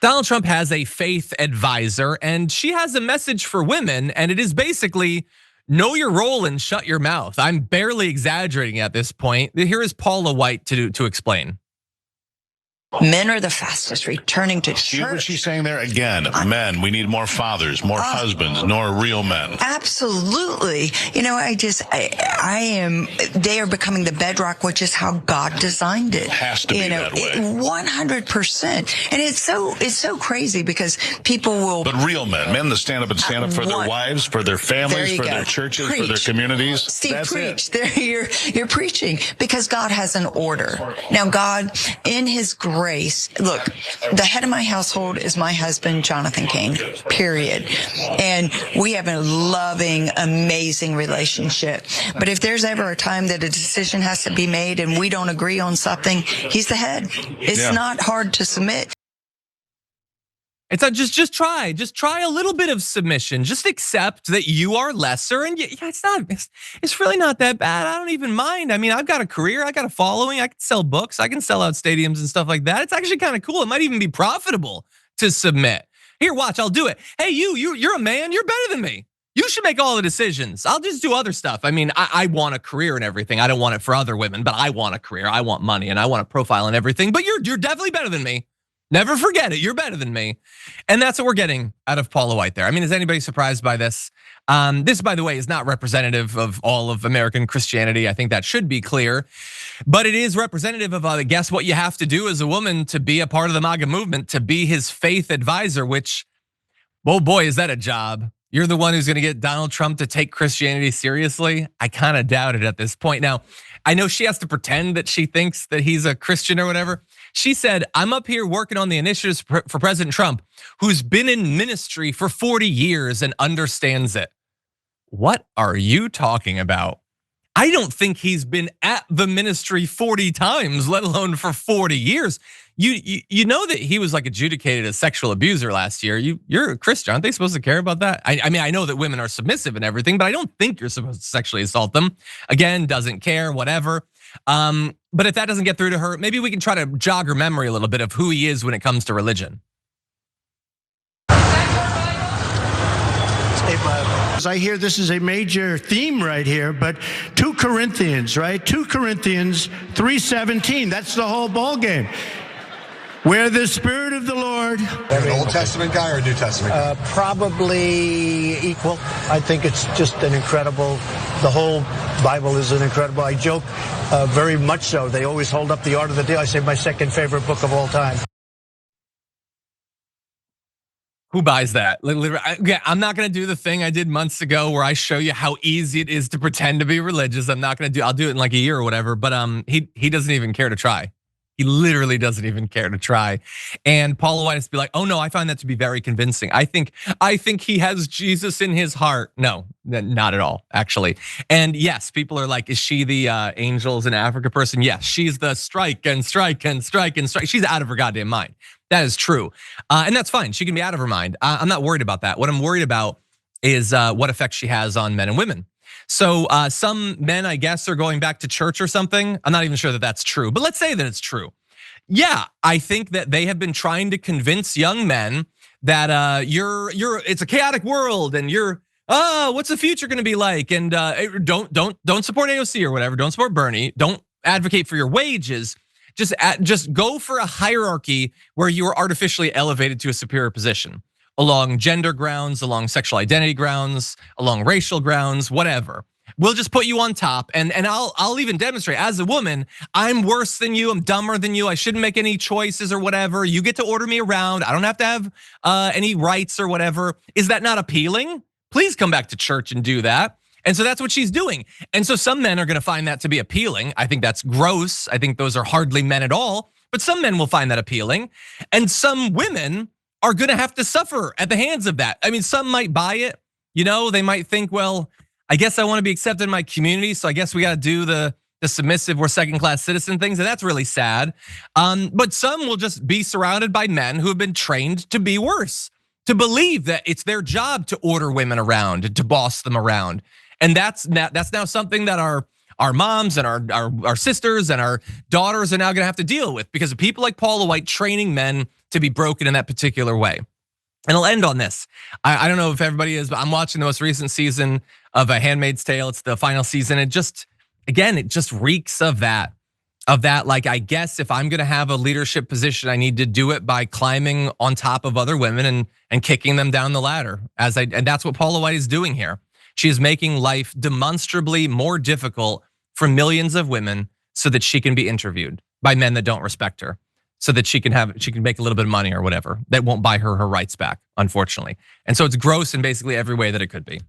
Donald Trump has a faith advisor, and she has a message for women, and it is basically know your role and shut your mouth. I'm barely exaggerating at this point. Here is Paula White to explain. Men are the fastest returning to church. See what she's saying there? Again, men, we need more fathers, more husbands, more real men. Absolutely. You know, they are becoming the bedrock, which is how God designed it. It has to be that way. 100%. And it's so crazy because people will. But real men that stand up for their wives, for their families, for their churches, for their communities. Steve, preach. You're preaching because God has an order. Now, God, in his grace, look, the head of my household is my husband, Jonathan Cain, period. And we have a loving, amazing relationship. But if there's ever a time that a decision has to be made and we don't agree on something, he's the head. It's not hard to submit. It's not just try a little bit of submission. Just accept that you are lesser, and it's really not that bad. I don't even mind. I mean, I've got a career, I got a following, I can sell books, I can sell out stadiums and stuff like that. It's actually kind of cool. It might even be profitable to submit. Here, watch, I'll do it. Hey, you're a man, you're better than me. You should make all the decisions. I'll just do other stuff. I mean, I want a career and everything. I don't want it for other women, but I want a career. I want money and I want a profile and everything. But you're definitely better than me. Never forget it. You're better than me. And that's what we're getting out of Paula White there. I mean, is anybody surprised by this? This, by the way, is not representative of all of American Christianity. I think that should be clear. But it is representative of, guess what you have to do as a woman to be a part of the MAGA movement, to be his faith advisor, which, oh boy, is that a job. You're the one who's going to get Donald Trump to take Christianity seriously? I kind of doubt it at this point. Now, I know she has to pretend that she thinks that he's a Christian or whatever. She said, I'm up here working on the initiatives for President Trump, who's been in ministry for 40 years and understands it. What are you talking about? I don't think he's been at the ministry 40 times, let alone for 40 years. You know that he was like adjudicated a sexual abuser last year. You're a Christian. Aren't they supposed to care about that? I mean, I know that women are submissive and everything, but I don't think you're supposed to sexually assault them. Again, doesn't care, whatever. But if that doesn't get through to her, maybe we can try to jog her memory a little bit of who he is when it comes to religion. I hear this is a major theme right here, but 2 Corinthians, right? 2 Corinthians 3:17, that's the whole ball game. Where the Spirit of the Lord. An Old Testament guy or a New Testament guy? Probably equal. I think it's just an incredible, the whole Bible is an incredible, I joke, very much so. They always hold up the Art of the Deal. I say my second favorite book of all time. Who buys that? I'm not gonna do the thing I did months ago where I show you how easy it is to pretend to be religious. I'll do it in like a year or whatever, but he doesn't even care to try. He literally doesn't even care to try. And Paula White has to be like, oh no, I find that to be very convincing. I think he has Jesus in his heart. No, not at all, actually. And yes, people are like, is she the Angels in Africa person? Yes, she's the strike and strike and strike and strike. She's out of her goddamn mind. That is true. And that's fine. She can be out of her mind. I'm not worried about that. What I'm worried about is what effect she has on men and women. So some men, I guess, are going back to church or something. I'm not even sure that that's true, but let's say that it's true. Yeah, I think that they have been trying to convince young men that it's a chaotic world and what's the future going to be like? And don't support AOC or whatever. Don't support Bernie. Don't advocate for your wages. Just go for a hierarchy where you are artificially elevated to a superior position along gender grounds, along sexual identity grounds, along racial grounds, whatever. We'll just put you on top, and I'll even demonstrate as a woman, I'm worse than you, I'm dumber than you, I shouldn't make any choices or whatever. You get to order me around. I don't have to have any rights or whatever. Is that not appealing? Please come back to church and do that. And so that's what she's doing. And so some men are gonna find that to be appealing. I think that's gross. I think those are hardly men at all, but some men will find that appealing. And some women are gonna have to suffer at the hands of that. I mean, some might buy it. They might think, well, I guess I wanna be accepted in my community, so I guess we gotta do the submissive or second-class citizen things, and that's really sad. But some will just be surrounded by men who have been trained to be worse, to believe that it's their job to order women around and to boss them around. And that's now something that our moms and our sisters and our daughters are now gonna have to deal with because of people like Paula White training men to be broken in that particular way. And I'll end on this. I don't know if everybody is, but I'm watching the most recent season of A Handmaid's Tale. It's the final season. It just reeks of that. Like, I guess if I'm gonna have a leadership position, I need to do it by climbing on top of other women and kicking them down the ladder. And that's what Paula White is doing here. She is making life demonstrably more difficult for millions of women so that she can be interviewed by men that don't respect her, so that she can make a little bit of money or whatever that won't buy her rights back, unfortunately. And so it's gross in basically every way that it could be.